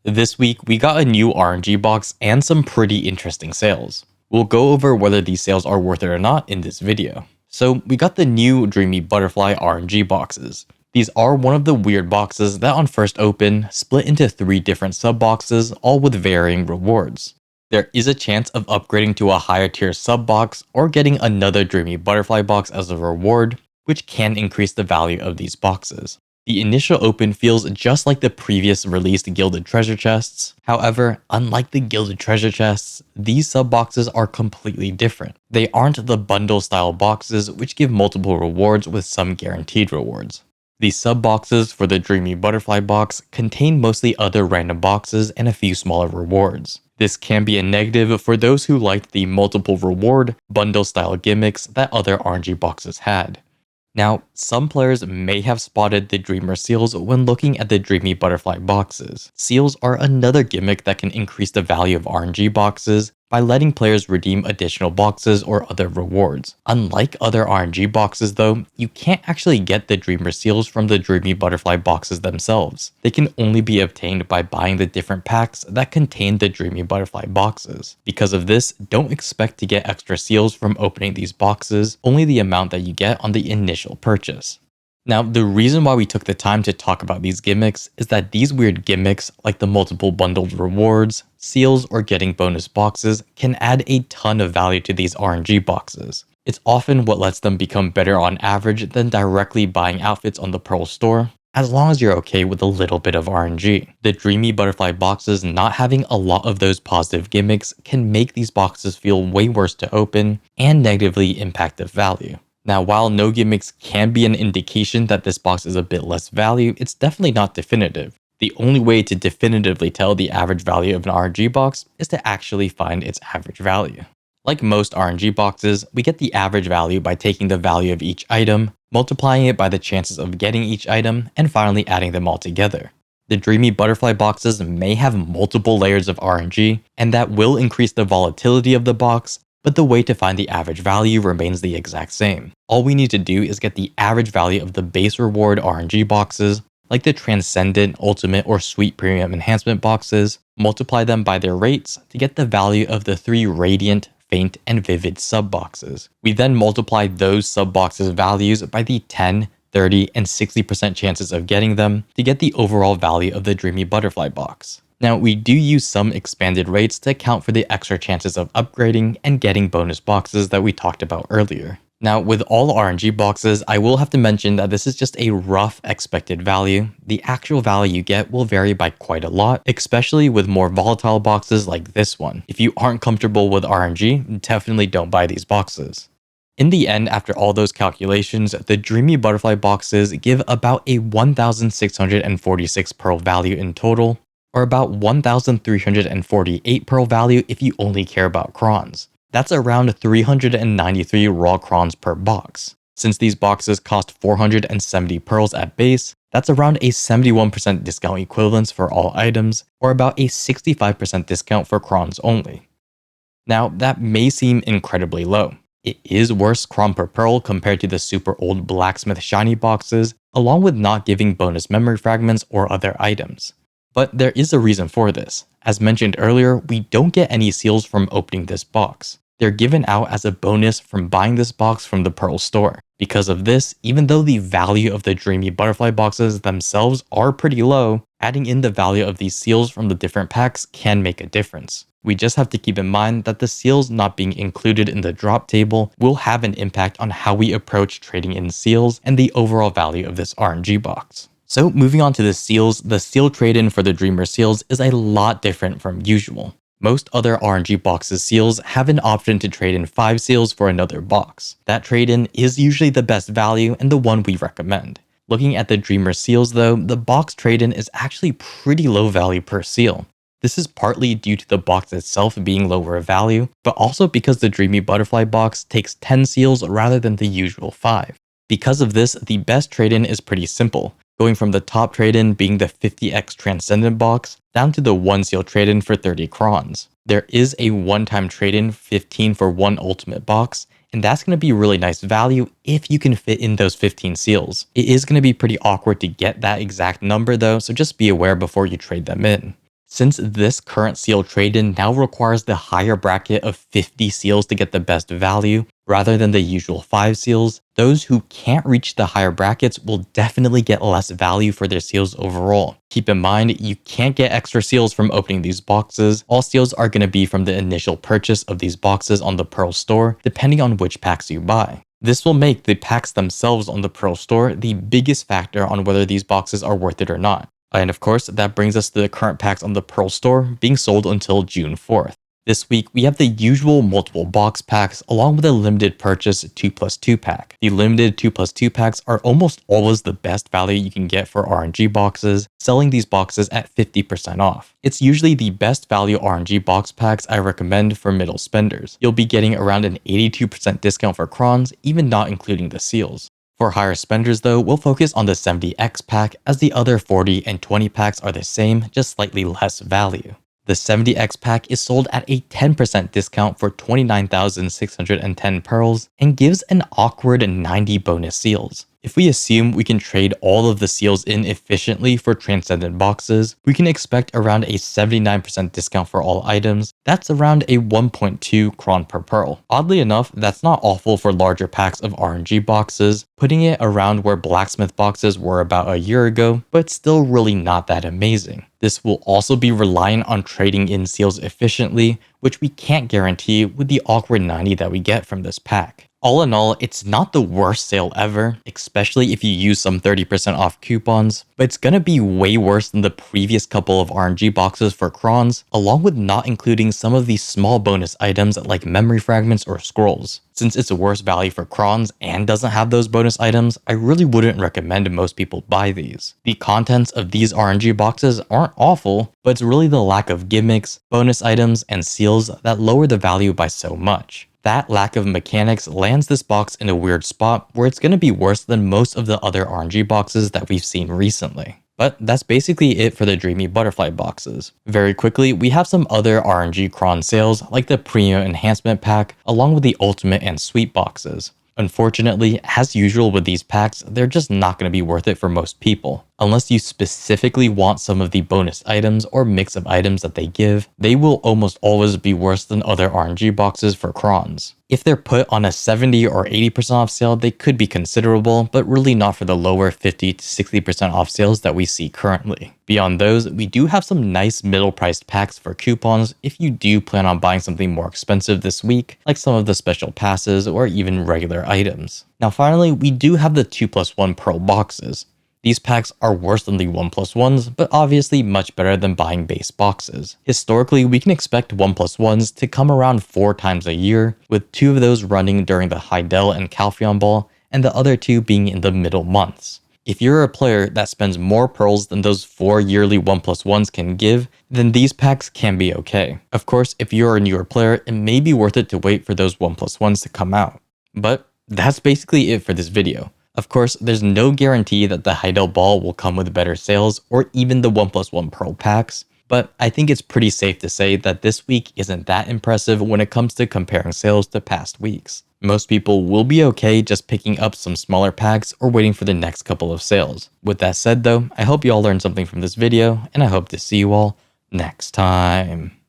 This week, we got a new RNG box and some pretty interesting sales. We'll go over whether these sales are worth it or not in this video. So we got the new Dreamy Butterfly RNG boxes. These are one of the weird boxes that on first open, split into 3 different sub boxes, all with varying rewards. There is a chance of upgrading to a higher tier sub box or getting another Dreamy Butterfly box as a reward, which can increase the value of these boxes. The initial open feels just like the previous released Gilded Treasure Chests. However, unlike the Gilded Treasure Chests, these sub boxes are completely different. They aren't the bundle style boxes which give multiple rewards with some guaranteed rewards. The sub boxes for the Dreamy Butterfly box contain mostly other random boxes and a few smaller rewards. This can be a negative for those who liked the multiple reward, bundle style gimmicks that other RNG boxes had. Now, some players may have spotted the Dreamer Seals when looking at the Dreamy Butterfly boxes. Seals are another gimmick that can increase the value of RNG boxes by letting players redeem additional boxes or other rewards. Unlike other RNG boxes though, you can't actually get the Dreamer Seals from the Dreamy Butterfly boxes themselves. They can only be obtained by buying the different packs that contain the Dreamy Butterfly boxes. Because of this, don't expect to get extra seals from opening these boxes, only the amount that you get on the initial purchase. Now, the reason why we took the time to talk about these gimmicks is that these weird gimmicks, like the multiple bundled rewards, seals, or getting bonus boxes, can add a ton of value to these RNG boxes. It's often what lets them become better on average than directly buying outfits on the Pearl store, as long as you're okay with a little bit of RNG. The Dreamy Butterfly boxes not having a lot of those positive gimmicks can make these boxes feel way worse to open and negatively impact the value. Now, while no gimmicks can be an indication that this box is a bit less value, it's definitely not definitive. The only way to definitively tell the average value of an RNG box is to actually find its average value. Like most RNG boxes, we get the average value by taking the value of each item, multiplying it by the chances of getting each item, and finally adding them all together. The Dreamy Butterfly boxes may have multiple layers of RNG, and that will increase the volatility of the box, but the way to find the average value remains the exact same. All we need to do is get the average value of the base reward RNG boxes, like the Transcendent, Ultimate, or Sweet Premium Enhancement boxes, multiply them by their rates to get the value of the 3 Radiant, Faint, and Vivid sub boxes. We then multiply those sub boxes values by the 10, 30, and 60% chances of getting them to get the overall value of the Dreamy Butterfly box. Now, we do use some expanded rates to account for the extra chances of upgrading and getting bonus boxes that we talked about earlier. Now, with all RNG boxes, I will have to mention that this is just a rough expected value. The actual value you get will vary by quite a lot, especially with more volatile boxes like this one. If you aren't comfortable with RNG, definitely don't buy these boxes. In the end, after all those calculations, the Dreamy Butterfly boxes give about a 1,646 Pearl value in total, or about 1,348 Pearl value if you only care about crons. That's around 393 raw crons per box. Since these boxes cost 470 pearls at base, that's around a 71% discount equivalence for all items, or about a 65% discount for crons only. Now, that may seem incredibly low. It is worse cron per pearl compared to the super old Blacksmith shiny boxes, along with not giving bonus memory fragments or other items. But there is a reason for this. As mentioned earlier, we don't get any seals from opening this box. They're given out as a bonus from buying this box from the Pearl store. Because of this, even though the value of the Dreamy Butterfly boxes themselves are pretty low, adding in the value of these seals from the different packs can make a difference. We just have to keep in mind that the seals not being included in the drop table will have an impact on how we approach trading in seals and the overall value of this RNG box. So moving on to the seals, the seal trade-in for the Dreamer Seals is a lot different from usual. Most other RNG boxes seals have an option to trade in 5 seals for another box. That trade-in is usually the best value and the one we recommend. Looking at the Dreamer Seals though, the box trade-in is actually pretty low value per seal. This is partly due to the box itself being lower value, but also because the Dreamy Butterfly box takes 10 seals rather than the usual 5. Because of this, the best trade-in is pretty simple, going from the top trade-in being the 50x Transcendent box, down to the 1 seal trade-in for 30 crons. There is a one-time trade-in 15 for 1 ultimate box, and that's going to be really nice value if you can fit in those 15 seals. It is going to be pretty awkward to get that exact number though, so just be aware before you trade them in. Since this current seal trade-in now requires the higher bracket of 50 seals to get the best value, rather than the usual 5 seals, those who can't reach the higher brackets will definitely get less value for their seals overall. Keep in mind, you can't get extra seals from opening these boxes. All seals are going to be from the initial purchase of these boxes on the Pearl store, depending on which packs you buy. This will make the packs themselves on the Pearl store the biggest factor on whether these boxes are worth it or not. And of course, that brings us to the current packs on the Pearl store being sold until June 4th. This week, we have the usual multiple box packs along with a limited purchase 2+2 pack. The limited 2+2 packs are almost always the best value you can get for RNG boxes, selling these boxes at 50% off. It's usually the best value RNG box packs I recommend for middle spenders. You'll be getting around an 82% discount for crons, even not including the seals. For higher spenders though, we'll focus on the 70X pack as the other 40 and 20 packs are the same, just slightly less value. The 70X pack is sold at a 10% discount for 29,610 pearls and gives an awkward 90 bonus seals. If we assume we can trade all of the seals in efficiently for transcendent boxes, we can expect around a 79% discount for all items. That's around a 1.2 cron per pearl. Oddly enough, that's not awful for larger packs of RNG boxes, putting it around where blacksmith boxes were about a year ago, but still really not that amazing. This will also be reliant on trading in seals efficiently, which we can't guarantee with the awkward 90 that we get from this pack. All in all, it's not the worst sale ever, especially if you use some 30% off coupons, but it's gonna be way worse than the previous couple of RNG boxes for crons, along with not including some of these small bonus items like memory fragments or scrolls. Since it's a worse value for crons and doesn't have those bonus items, I really wouldn't recommend most people buy these. The contents of these RNG boxes aren't awful, but it's really the lack of gimmicks, bonus items, and seals that lower the value by so much. That lack of mechanics lands this box in a weird spot where it's going to be worse than most of the other RNG boxes that we've seen recently. But that's basically it for the Dreamy Butterfly boxes. Very quickly, we have some other RNG cron sales like the Premium Enhancement pack along with the Ultimate and Sweet boxes. Unfortunately, as usual with these packs, they're just not going to be worth it for most people. Unless you specifically want some of the bonus items or mix of items that they give, they will almost always be worse than other RNG boxes for crons. If they're put on a 70 or 80% off sale, they could be considerable, but really not for the lower 50 to 60% off sales that we see currently. Beyond those, we do have some nice middle priced packs for coupons if you do plan on buying something more expensive this week, like some of the special passes or even regular items. Now finally, we do have the 2+1 Pearl boxes. These packs are worse than the 1+1s, but obviously much better than buying base boxes. Historically, we can expect 1+1s to come around 4 times a year, with 2 of those running during the Heidel and Calpheon Ball, and the other 2 being in the middle months. If you're a player that spends more pearls than those 4 yearly 1+1s can give, then these packs can be okay. Of course, if you're a newer player, it may be worth it to wait for those 1+1s to come out. But that's basically it for this video. Of course, there's no guarantee that the Heidel Ball will come with better sales or even the 1+1 Pearl packs, but I think it's pretty safe to say that this week isn't that impressive when it comes to comparing sales to past weeks. Most people will be okay just picking up some smaller packs or waiting for the next couple of sales. With that said though, I hope you all learned something from this video, and I hope to see you all next time.